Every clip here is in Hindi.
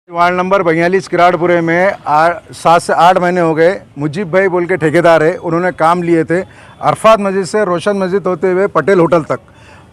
वार्ड नंबर 42 किराड़पुरे में 7 से 8 महीने हो गए। मुजीब भाई बोल के ठेकेदार है, उन्होंने काम लिए थे अरफात मस्जिद से रोशन मस्जिद होते हुए पटेल होटल तक।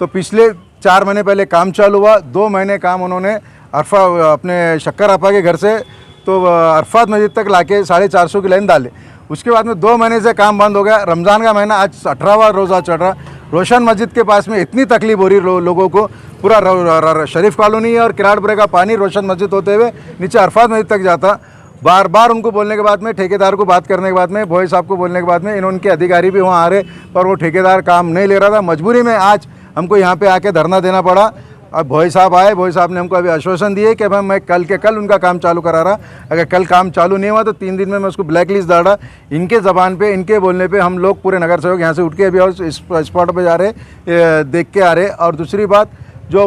तो पिछले 4 महीने पहले काम चालू हुआ, 2 महीने काम उन्होंने अपने शक्कर आपा के घर से तो अरफात मस्जिद तक लाके 450 की लाइन डाले। उसके बाद में 2 महीने से काम बंद हो गया। रमज़ान का महीना आज 18वां रोज़ा चढ़ रहा। रोशन मस्जिद के पास में इतनी तकलीफ हो रही लोगों को। पूरा शरीफ कॉलोनी है और किराड़पुरे का पानी रोशन मस्जिद होते हुए नीचे अरफात मस्जिद तक जाता। बार बार उनको बोलने के बाद में, ठेकेदार को बात करने के बाद में, भोई साहब को बोलने के बाद में, इनके अधिकारी भी वहाँ आ रहे, पर वो ठेकेदार काम नहीं ले रहा था। मजबूरी में आज हमको यहाँ पे आके धरना देना पड़ा। अब भोई साहब आए, भोई साहब ने हमको अभी आश्वासन दिए कि भाई मैं कल के कल उनका काम चालू करा रहा। अगर कल काम चालू नहीं हुआ तो 3 दिन में मैं उसको ब्लैक लिस्ट डाला। इनके ज़बान पे, इनके बोलने पे हम लोग पूरे नगर सेवक यहाँ से उठ के अभी और स्पॉट पे जा रहे, देख के आ रहे। और दूसरी बात, जो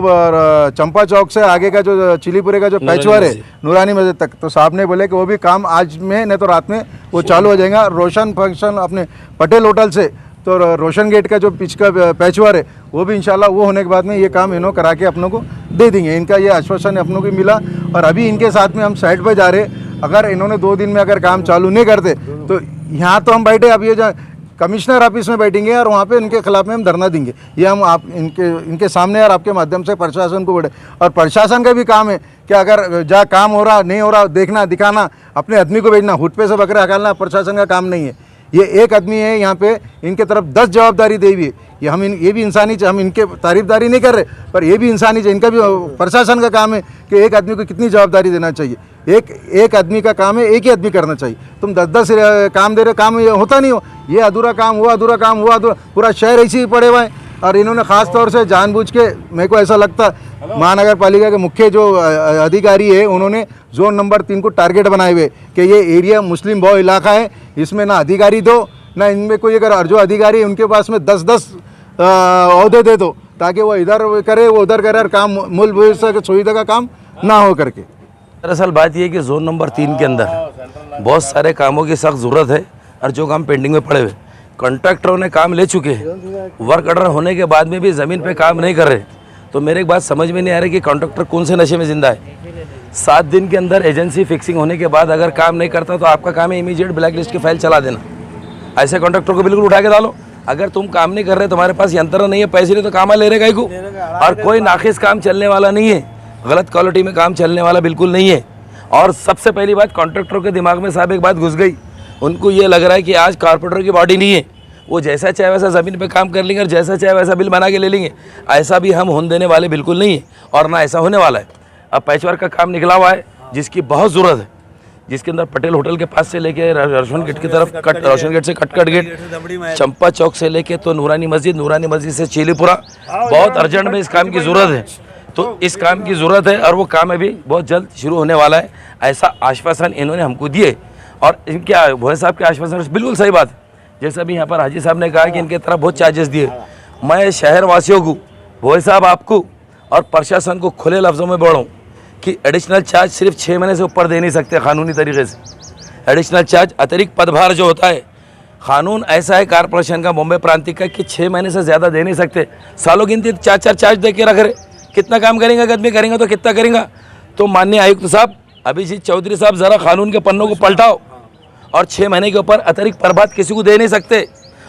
चंपा चौक से आगे का जो चिलीपुरे का जो पैचवर है नूरानी मस्जिद तक, तो साहब ने बोले कि वो भी काम आज में नहीं तो रात में वो चालू हो जाएगा। रोशन फंक्शन अपने पटेल होटल से तो रोशन गेट का जो पिच का पैचवर है वो भी इंशाल्लाह वो होने के बाद में ये काम इन्हों करा के अपनों को दे देंगे। इनका ये आश्वासन अपनों को मिला। और अभी इनके साथ में हम साइड पर जा रहे। अगर इन्होंने 2 दिन में अगर काम चालू नहीं करते तो यहाँ तो हम बैठे, अब ये जो कमिश्नर ऑफिस में बैठेंगे और वहाँ पे इनके खिलाफ में हम धरना देंगे। ये हम आप इनके सामने और आपके माध्यम से प्रशासन को बढ़े। और प्रशासन का भी काम है कि अगर जहाँ काम हो रहा नहीं हो रहा देखना, दिखाना, अपने आदमी को भेजना, हुट पे से बकरे हकालना प्रशासन का काम नहीं है। ये एक आदमी है यहाँ पे, इनके तरफ 10 जवाबदारी दी हुई है। ये भी इंसानी, हम इनके तारीफदारी नहीं कर रहे, पर ये भी इंसानी, इनका भी प्रशासन का काम है कि एक आदमी को कितनी जवाबदारी देना चाहिए। एक आदमी का काम है, एक ही आदमी करना चाहिए। तुम 10-10 काम दे रहे, काम ये होता नहीं हो। ये अधूरा काम, वो अधूरा काम, वो अधूरा, पूरा शहर ऐसे ही पड़े हुए हैं। और इन्होंने ख़ास तौर से जानबूझ के, मेरे को ऐसा लगता महानगर पालिका के मुख्य जो अधिकारी है उन्होंने जोन नंबर 3 को टारगेट बनाए हुए कि ये एरिया मुस्लिम बहु इलाका है, इसमें ना अधिकारी दो ना इनमें कोई, अगर जो अधिकारी है उनके पास में 10-10 ओहदे दे दो ताकि वो इधर करे वो उधर करे और काम मूलभूत सुविधा का काम ना हो करके। दरअसल बात यह है कि जोन नंबर 3 के अंदर बहुत सारे कामों की सख्त ज़रूरत है और जो काम पेंडिंग में पड़े हुए, कॉन्ट्रैक्टरों ने काम ले चुके हैं, वर्क ऑर्डर होने के बाद में भी ज़मीन पे काम नहीं कर रहे। तो मेरे एक बात समझ में नहीं आ रही कि कॉन्ट्रैक्टर कौन से नशे में ज़िंदा है। 7 दिन के अंदर एजेंसी फिक्सिंग होने के बाद अगर काम नहीं करता तो आपका काम है इमीडिएट ब्लैक लिस्ट की फाइल चला देना। ऐसे कॉन्ट्रैक्टर को बिल्कुल उठा के डालो। अगर तुम काम नहीं कर रहे, तुम्हारे पास यंत्र नहीं है, पैसे नहीं, तो काम ले रहे को। और कोई नाखिस काम चलने वाला नहीं है, गलत क्वालिटी में काम चलने वाला बिल्कुल नहीं है। और सबसे पहली बात, कॉन्ट्रैक्टरों के दिमाग में साहब एक बात घुस गई, उनको ये लग रहा है कि आज कारपोरेटर की बॉडी नहीं है, वो जैसा चाहे वैसा ज़मीन पे काम कर लेंगे और जैसा चाहे वैसा बिल बना के ले लेंगे। ऐसा भी हम होने देने वाले बिल्कुल नहीं है और ना ऐसा होने वाला है। अब पैचवर्क का काम निकला हुआ है जिसकी बहुत ज़रूरत है, जिसके अंदर पटेल होटल के पास से लेके रोशन गेट की तरफ रोशन गेट से कटकट गेट, चंपा चौक से लेके तो नूरानी मस्जिद से चिलीपुरा, बहुत अर्जेंट में इस काम की ज़रूरत है। तो इस काम की ज़रूरत है और वो काम अभी बहुत जल्द शुरू होने वाला है, ऐसा आश्वासन इन्होंने हमको दिए। और इनके भोई साहब के आश्वासन बिल्कुल सही बात है। जैसे अभी यहाँ पर हाजी साहब ने कहा कि इनके तरफ बहुत चार्जेस दिए, मैं शहर वासियों को, भोई साहब आपको और प्रशासन को खुले लफ्ज़ों में बोलूँ कि एडिशनल चार्ज सिर्फ 6 महीने से ऊपर दे नहीं सकते कानूनी तरीके से। एडिशनल चार्ज, अतिरिक्त पदभार जो होता है, कानून ऐसा है कारपोरेशन का, बॉम्बे प्रांतिक का, कि 6 महीने से ज़्यादा दे नहीं सकते। सालों गिनती 4-4 चार्ज दे के रख रहे। कितना काम करेंगे आदमी, करेंगे तो कितना करेंगे। तो माननीय आयुक्त साहब अभिजीत चौधरी साहब, ज़रा कानून के पन्नों को पलटाओ और 6 महीने के ऊपर अतिरिक्त प्रभात किसी को दे नहीं सकते।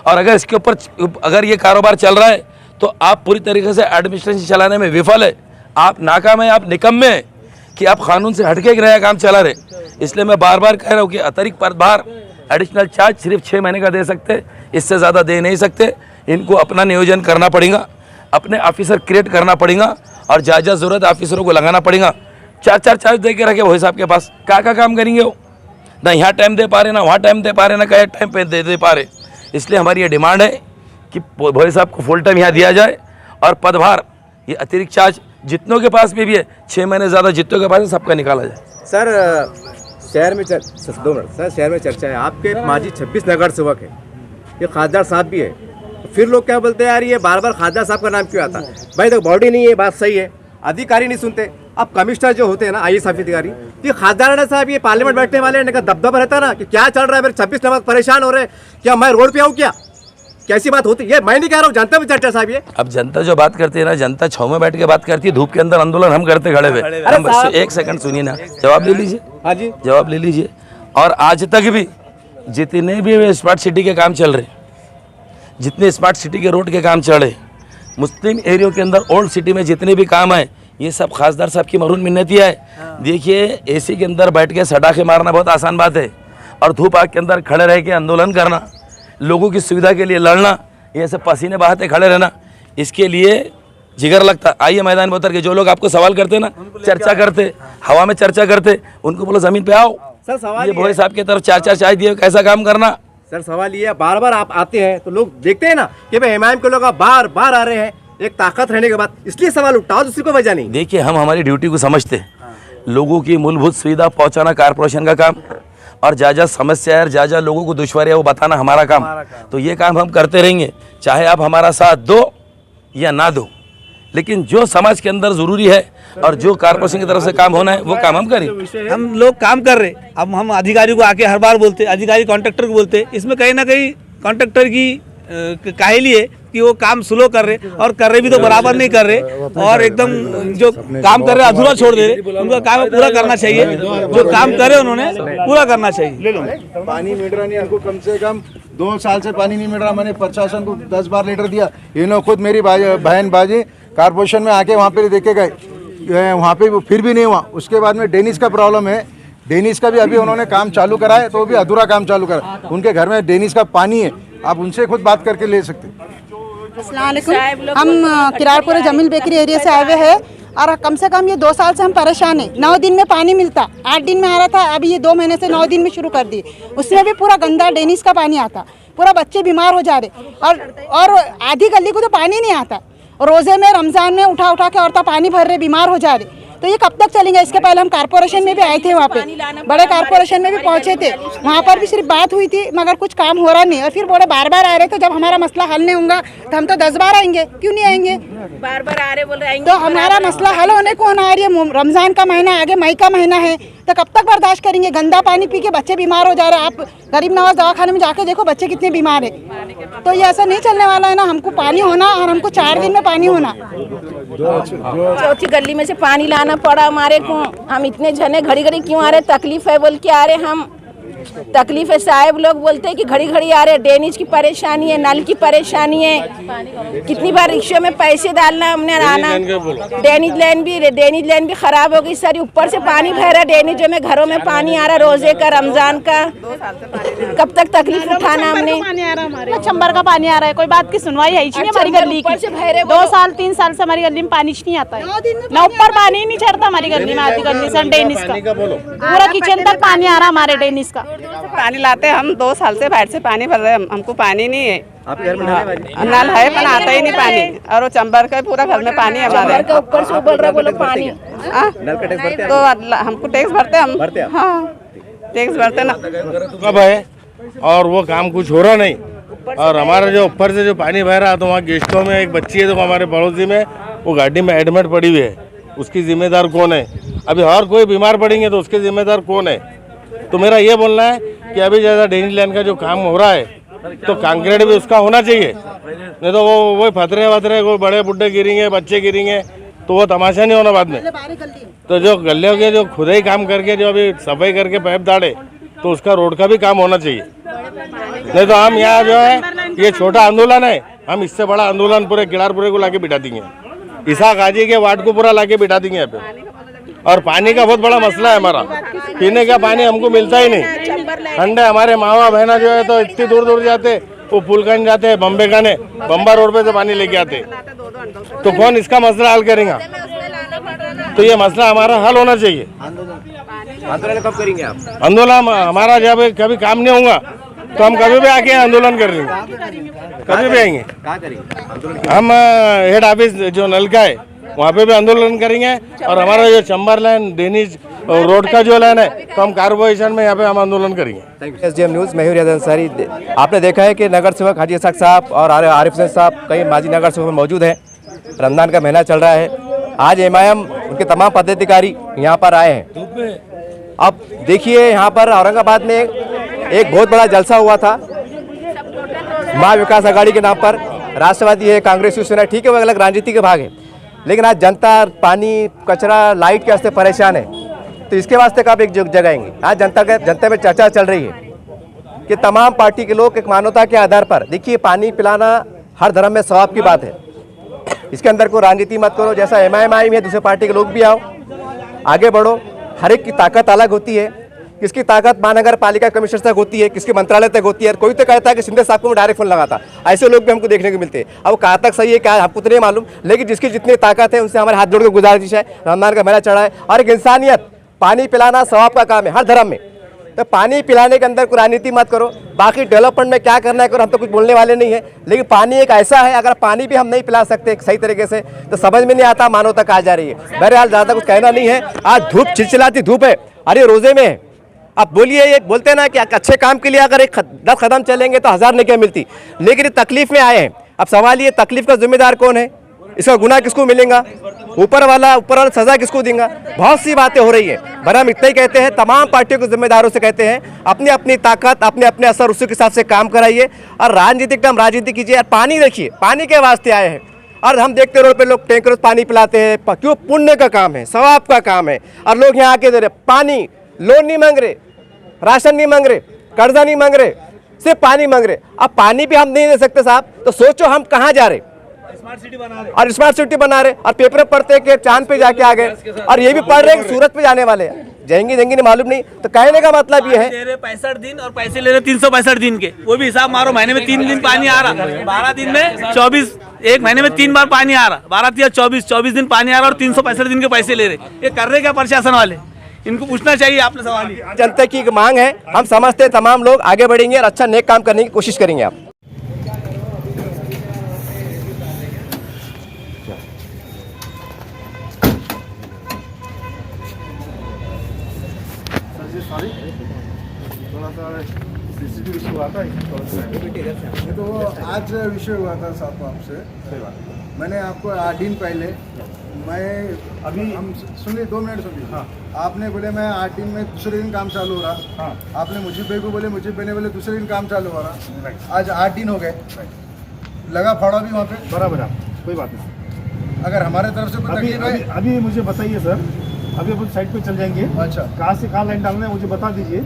और अगर इसके ऊपर अगर ये कारोबार चल रहा है तो आप पूरी तरीके से एडमिनिस्ट्रेशन चलाने में विफल है, आप नाकाम है, आप निकम्मे हैं कि आप कानून से हटके नया काम चला रहे। इसलिए मैं बार बार कह रहा हूँ कि अतिरिक्त प्रभार, एडिशनल चार्ज सिर्फ 6 महीने का दे सकते, इससे ज़्यादा दे नहीं सकते। इनको अपना नियोजन करना पड़ेगा, अपने ऑफिसर क्रिएट करना पड़ेगा और जहाँ ज़रूरत ऑफिसरों को लगाना पड़ेगा। 4-4 चार्ज दे के रखे भोई साहब के पास, क्या काम करेंगे वो, ना यहाँ टाइम दे पा रहे, ना वहाँ टाइम दे पा रहे, ना कहीं टाइम पे दे पा रहे। इसलिए हमारी ये डिमांड है कि भोई साहब को फुल टाइम यहाँ दिया जाए और पदभार, ये अतिरिक्त चार्ज जितनों के पास भी है, 6 महीने ज़्यादा जितनों के पास है, सबका निकाला जाए। सर शहर में 2 मिनट सर, शहर में चर्चा है आपके माजी 26 नगर सेवक है, ये खासदार साहब भी है। तो फिर लोग क्या बोलते हैं, यार ये बार बार खासदार साहब का नाम क्यों आता है। भाई देखो, बॉडी नहीं है, बात सही है, अधिकारी नहीं सुनते। अब कमिश्नर जो होते हैं ना, IAS अधिकारी, ये खासदार साहब, ये पार्लियामेंट बैठने वाले इनका दबदबा रहता है ना कि क्या चल रहा है, मेरे 26 नंबर परेशान हो रहे हैं, क्या मैं रोड पे आऊँ क्या, कैसी बात होती है? मैं नहीं कह रहा हूँ, जनता में चर्चा साहब ये। अब जनता जो बात करती है ना, जनता छाव में बैठ के बात करती है, धूप के अंदर आंदोलन हम करते खड़े हुए। हम बस एक सेकंड सुनिए ना, जवाब ले लीजिए। हाँ जी, जवाब ले लीजिए। और आज तक भी जितने भी स्मार्ट सिटी के काम चल रहे, जितने स्मार्ट सिटी के रोड के काम चल रहे, मुस्लिम एरियो के अंदर ओल्ड सिटी में जितने भी काम है, ये सब खासदार साहब की मरून मिन्नतियाँ है। देखिए, एसी के अंदर बैठ के सटाखे मारना बहुत आसान बात है, और धूप आग के अंदर खड़े रह के आंदोलन करना, लोगों की सुविधा के लिए लड़ना, ये सब पसीने बहाते खड़े रहना, इसके लिए जिगर लगता। आइए मैदान में उतर के जो लोग आपको सवाल करते ना, चर्चा करते, हवा में चर्चा करते, उनको बोलो ज़मीन पे आओ। सर सवाल ये ये भोले साहब की तरफ चार चार चाय दिए, कैसा काम करना। सर सवाल ये है, बार बार आप आते हैं तो लोग देखते हैं ना कि भाई एमआईएम के लोग बार बार आ रहे हैं एक ताकत रहने के बाद, इसलिए सवाल उठाओ, दूसरी कोई वजह नहीं। देखिए, हम हमारी ड्यूटी को समझते हैं, लोगों की मूलभूत सुविधा पहुंचाना कारपोरेशन का काम, और जा समस्या है, जा लोगों को दुश्वारी है वो बताना हमारा काम। तो ये काम हम करते रहेंगे, चाहे आप हमारा साथ दो या ना दो, लेकिन जो समाज के अंदर ज़रूरी है और जो कारपोरेशन की तरफ से काम होना है वो काम हम करें। हम लोग काम कर रहे, अब हम अधिकारी को आके हर बार बोलते, अधिकारी कॉन्ट्रैक्टर को बोलते, इसमें कहीं ना कहीं कॉन्ट्रैक्टर की काहिली है कि वो काम स्लो कर रहे, और कर रहे भी तो बराबर नहीं कर रहे, और एकदम जो काम कर रहे अधूरा छोड़ दे रहे। उनका काम पूरा करना चाहिए, जो काम करे उन्होंने पूरा करना चाहिए। पानी मिल रहा नहीं हमको, कम से कम 2 साल से पानी नहीं मिल रहा। मैंने प्रशासन को 10 बार लेटर दिया, इन्होंने खुद मेरी बहन बाजी कारपोरेशन में आके वहाँ पे देखे गए, वहाँ पे फिर भी नहीं हुआ। उसके बाद में डेनिस का प्रॉब्लम है, डेनिस का भी अभी उन्होंने काम चालू करा है, तो भी अधूरा काम चालू करा। उनके घर में डेनिस का पानी है, आप उनसे खुद बात करके ले सकते। अस्सलाम वालेकुम, हम किरारपुर जमील बेकरी एरिया से आए हुए हैं, और कम से कम ये 2 साल से हम परेशान हैं। 9 दिन में पानी मिलता, 8 दिन में आ रहा था, अभी ये 2 महीने से 9 दिन में शुरू कर दिए। उसमें भी पूरा गंदा डेनिस का पानी आता, पूरा बच्चे बीमार हो जा रहे, और आधी गली को तो पानी नहीं आता। रोज़े में, रमज़ान में उठा उठा के औरतें पानी भर रहे, बीमार हो जा रहे। तो ये कब तक चलेंगे? इसके पहले हम कारपोरेशन में भी आए थे, वहाँ पे बड़े कारपोरेशन में भी पहुँचे थे, वहाँ पर भी सिर्फ बात हुई थी, मगर कुछ काम हो रहा नहीं। और फिर बड़े बार बार आ रहे, तो जब हमारा मसला हल नहीं होगा तो हम तो 10 बार आएंगे, क्यों नहीं आएंगे? बार बार आ रहे बोल रहे तो हमारा मसला हल होने को ना आ रही है। रमज़ान का महीना आगे, मई का महीना है, तो कब तक बर्दाश्त करेंगे? गंदा पानी पी के बच्चे बीमार हो जा रहे हैं। आप गरीब नवाज दवाखाने में जाके देखो, बच्चे कितने बीमार है। तो ये ऐसा नहीं चलने वाला है ना। हमको पानी होना, और हमको 4 दिन में पानी होना। चौथी गली में से पानी लाना पड़ा हमारे को। हम इतने जने घड़ी घड़ी क्यों आ रहे, तकलीफ है बोल के आ रहे हम। तकलीफ है, साहब लोग बोलते हैं कि घड़ी घड़ी आ रहे, ड्रेनेज की परेशानी है, नल की परेशानी है। कितनी बार रिक्शे में पैसे डालना हमने आना, ड्रेनेज लाइन भी खराब हो गई सारी, ऊपर से पानी बह रहा ड्रेनेज में, घरों में पानी आ रहा, रोजे का, रमजान का। कब तक तकलीफ उठाना हमने? चंबर का पानी आ रहा है, कोई बात की सुनवाई है ही नहीं हमारी गली की। 2 साल 3 साल से हमारी गली में पानी नहीं आता है, ना ऊपर पानी नहीं चढ़ता हमारी गली में, आती गली से डेनिस का पूरा किचन तक पानी आ रहा हमारे डेनिस का। पानी लाते हम 2 साल से बाहर से पानी भर रहे हैं, हमको पानी नहीं है। आपके घर में नल है पर आता ही नहीं पानी, और वो चंबर का पूरा घर में पानी है हमारे। ऊपर से उबल रहा बोलो पानी। नल का टैक्स भरते हैं? तो हमको टैक्स भरते हम, भरते हैं? हाँ टैक्स भरते ना। कब है और वो काम कुछ हो रहा नहीं, और हमारा जो ऊपर से जो पानी बह रहा है, तो वहाँ गेस्टों में एक बच्ची है तो हमारे पड़ोसी में, वो गाड़ी में एडमिट पड़ी हुई है, उसकी जिम्मेदार कौन है? अभी और कोई बीमार पड़ेंगे तो उसके जिम्मेदार कौन है? तो मेरा ये बोलना है कि अभी ज़्यादा ड्रेनेज लाइन का जो काम हो रहा है, तो कंक्रीट भी उसका होना चाहिए, नहीं तो वो फतरे वतरे कोई बड़े बुड्ढे गिरेंगे, बच्चे गिरेंगे, तो वो तमाशा नहीं होना बाद में। तो जो गलियों के जो खुद ही काम करके जो अभी सफाई करके पाइप डाले, तो उसका रोड का भी काम होना चाहिए। नहीं तो हम यहाँ जो है, ये छोटा आंदोलन है, हम इससे बड़ा आंदोलन पूरे किरारपुरे को लाके बिठा देंगे, ईसा गाजी के वार्ड को पूरा लाके बिठा देंगे यहाँ पे। और पानी का बहुत बड़ा मसला है हमारा, पीने का पानी हमको मिलता ही नहीं। ठंडे हमारे मावा बहना जो है तो इतनी दूर दूर जाते, वो पुलकन जाते हैं, बम्बे खाने, बम्बा रोड पे से पानी लेके आते, तो कौन इसका मसला हल करेगा? तो ये मसला हमारा हल होना चाहिए। आंदोलन कब करेंगे आप? आंदोलन हमारा जब कभी काम नहीं होगा तो हम कभी भी आके आंदोलन कर लेंगे, कभी भी आएंगे। कहाँ करेंगे? हम हेड ऑफिस जो नल का है वहाँ पे भी आंदोलन करेंगे, और हमारा जो चंबर लाइन डेनिज रोड का जो लाइन है, तो हम कारपोरेशन में यहाँ पे हम आंदोलन करेंगे। SDM न्यूज़, मैं हूं रियाज अंसारी। आपने देखा है कि नगर सेवक हाजी इसाक साहब और आरिफ हुसैन साहब कई माजी नगर सेवक मौजूद हैं। रमज़ान का महीना चल रहा है, आज MIM उनके तमाम पदाधिकारी यहाँ पर आए हैं। अब देखिए, यहाँ पर औरंगाबाद में एक बहुत बड़ा जलसा हुआ था, महाविकास आघाड़ी के नाम पर राष्ट्रवादी है, कांग्रेस, शिवसेना, ठीक है, वो अलग राजनीति के भाग है, लेकिन आज जनता पानी, कचरा, लाइट के वास्ते परेशान है, तो इसके वास्ते कब एक जगाएंगे। आज जनता में चर्चा चल रही है कि तमाम पार्टी के लोग एक मानवता के आधार पर, देखिए पानी पिलाना हर धर्म में सवाब की बात है, इसके अंदर कोई राजनीति मत करो। जैसा एमआईएम है, दूसरे पार्टी के लोग भी आओ, आगे बढ़ो। हर एक की ताकत अलग होती है, किसकी ताकत महानगर पालिका कमिश्नर तक होती है, किसके मंत्रालय तक होती है। कोई तो कहता है कि शिंदे साहब को डायरेक्ट फोन लगाता, ऐसे लोग भी हमको देखने को मिलते हैं। अब कहाँ तक सही है क्या हमको तो नहीं मालूम, लेकिन जिसकी जितनी ताकत है उनसे हमारे हाथ जोड़ के गुजारिश है, रमजान का महीना चढ़ा है और एक इंसानियत, पानी पिलाना सवाब का काम है हर धर्म में। तो पानी पिलाने के अंदर कोई राजनीति मत करो, बाकी डेवलपमेंट में क्या करना है करो, हम तो कुछ बोलने वाले नहीं है, लेकिन पानी एक ऐसा है, अगर पानी भी हम नहीं पिला सकते सही तरीके से तो समझ में नहीं आता मानवता कहाँ जा रही है। बहरहाल ज़्यादा कुछ कहना नहीं है। आज धूप चिलचिलाती धूप है, अरे रोजे में है। अब बोलिए, ये बोलते हैं ना कि अच्छे काम के लिए अगर 10 कदम चलेंगे तो 1000 नेकियां मिलती, लेकिन ये तकलीफ में आए हैं। अब सवाल ये, तकलीफ का जिम्मेदार कौन है, इसका गुनाह किसको मिलेगा, ऊपर वाला सजा किसको देगा। बहुत सी बातें हो रही है, पर हम इतना ही कहते हैं, तमाम पार्टियों के जिम्मेदारों से कहते हैं, अपनी अपनी ताकत, अपने अपने असर उसी के हिसाब से काम कराइए और राजनीतिक काम राजनीति कीजिए। और पानी देखिए, पानी के वास्ते आए हैं और हम देखते रोड पे लोग टैंकर पानी पिलाते हैं, क्यों, पुण्य का काम है, सवाब का काम है, और लोग यहाँ आके दे रहे पानी, लोन नहीं मांग रहे, राशन नहीं मांग रहे, कर्जा नहीं मांग रहे, सिर्फ पानी मांग रहे। अब पानी भी हम नहीं दे सकते साहब, तो सोचो हम कहाँ जा रहे, स्मार्ट सिटी बना रहे और स्मार्ट सिटी बना रहे, और पेपर पढ़ते हैं कि चांद पे जाके आ गए, और ये भी पढ़ रहे हैं कि सूरत पे जाने वाले हैं, जाएंगे नहीं मालूम नहीं। तो कहने का मतलब ये है, 65 दिन और पैसे ले रहे 365 दिन के, वो भी हिसाब मारो, महीने में 3 दिन पानी आ रहा, 12 दिन में 24, एक महीने में 3 बार पानी आ रहा, 12 या 24 दिन पानी आ रहा और 365 दिन के पैसे ले रहे। ये कर रहे क्या प्रशासन वाले, इनको पूछना चाहिए आपने सवाल। जनता की एक मांग है, हम समझते हैं तमाम लोग आगे बढ़ेंगे और अच्छा नेक काम करने की कोशिश करेंगे। आप थोड़ा सा CCTV इशू हुआ था, तो वो आज विषय हुआ था साहब आपसे। मैंने आपको 8 दिन पहले, मैं अभी हम सुनिए 2 मिनट सुनिए। हाँ। आपने बोले मैं 8 दिन में दूसरे दिन काम चालू हो रहा। हाँ। आपने मुझीब भाई को बोले, मुझीब भाई ने बोले दूसरे दिन काम चालू हो रहा। आज 8 दिन हो गए, लगा फाड़ा भी वहाँ पे। बराबर है, कोई बात नहीं। अगर हमारे तरफ से कोई तकलीफ है, अभी मुझे बताइए सर, अभी अपन साइड पे चल जाएंगे। अच्छा, कहाँ से कहाँ लाइन डालना है मुझे बता दीजिए।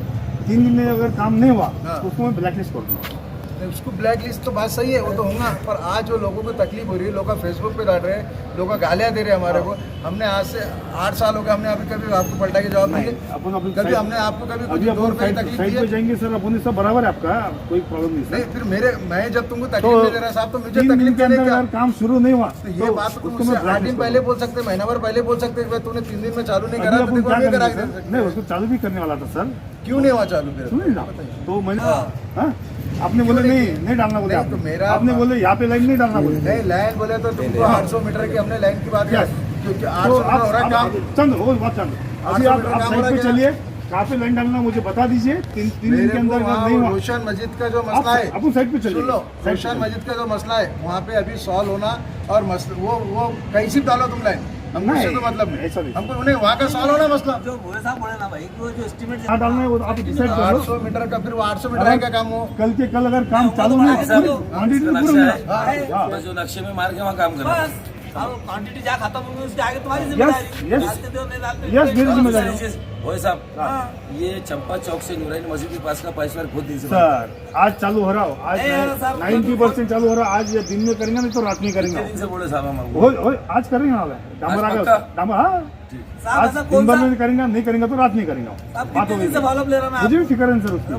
3 दिन में अगर काम नहीं हुआ तो उसको मैं ब्लैक लिस्ट कर दूँगा। उसको ब्लैक लिस्ट तो बात सही है, वो तो होगा, पर आज जो लोगों को तकलीफ हो रही है, लोग फेसबुक पे डाल रहे हैं, लोग गालियाँ दे रहे हैं हमारे को। हमने आज से 8 साल हो गए, हमने अभी कभी आपको पलटा के जवाब नहीं दिए, कभी हमने आपको कभी कुछ 2 रुपये की तकलीफ दी है? जाएंगे सर, अपन सब बराबर है, आपका कोई प्रॉब्लम नहीं। फिर मैं जब तुमको तकलीफ नहीं दे रहा साहब, तो मुझे तकलीफ के अंदर काम शुरू नहीं हुआ तो ये बात तुम 8 दिन पहले बोल सकते, महीना भर पहले बोल सकते, तूने 3 दिन में चालू नहीं करा तो नहीं, उसको चालू भी करने वाला था सर। क्यों नहीं हुआ चालू? तो मैंने आपने बोले नहीं डालना बोले, तो मेरा आपने बोले यहाँ पे लाइन नहीं डालना बोले। नहीं, लाइन बोले तो तुमको 800 मीटर की हमने लाइन की बात की, क्योंकि 800 मीटर हो रहा है काम। चंद हो बात चंद, अभी आप साइड पे चलिए, कहाँ पे लाइन डालना मुझे बता दीजिए। 3 दिन के अंदर नहीं हुआ। रोशन मस्जिद का जो मसला है, अपन साइड पे चलिए, सुन लो, रोशन मस्जिद का जो मसला है वहाँ पे अभी सॉल्व होना, और वो कैसी डालो तुम लाइन, हमको तो मतलब नहीं, हमको उन्हें वहाँ का सॉल्व होना मसला। जो बोले साहब बोले ना भाई, वो जो एस्टीमेट डालना है वो आप डिसाइड कर लो। 800 मीटर का, फिर वो 800 मीटर का काम हो, कल के कल अगर काम चालू नहीं, जो नक्शे में मार के वहाँ काम करना, क्वांटिटी जहाँ खत्म होगी उसके आगे तुम्हारी जिम्मेदारी। यस, मेरी जिम्मेदारी। भाई साहब, ये चंपा चौक से नूरानी मस्जिद के पास का पैसा खुद दीजिए सर। आज चालू हो रहा हो, आज 90% चालू हो रहा है। आज दिन में करेंगे नहीं तो रात में करेंगे। दिन से बोले साहब हम आज करेंगे ना, डामर आ गया, डामर। हाँ, आज दिन भर में करेंगे, नहीं करेंगे तो रात में करेंगे। बात हो गई, मुझे भी फिक्र है सर उसकी।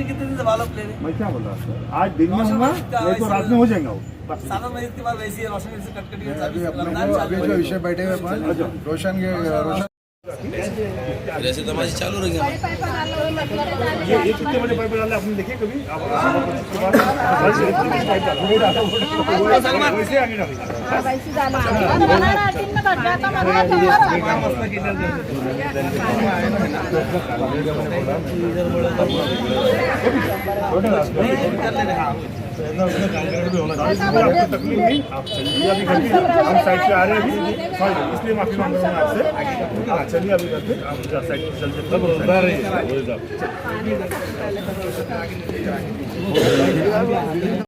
कितने दिन से फॉलोअप ले रहे? मैं क्या बोल रहा सर, आज दिन में होगा नहीं तो रात में हो जाएगा वो। इसके बाद वैसी रोशन से कट अभी जो विषय बैठे हुए रोशन ऐसे तमाशे चालू रहेंगे। ये कितने बड़े पाइप डाले आपने देखे कभी? आगे इतना उसने काम करने भी होना चाहिए। आपको तकलीफ नहीं, आप चलिए अभी करके, हम साइड पे आ रहे हैं अभी, सॉरी इसलिए माफी मांग रहा हूँ आपसे। हाँ चलिए अभी करके आप साइड पे चल सकते हैं।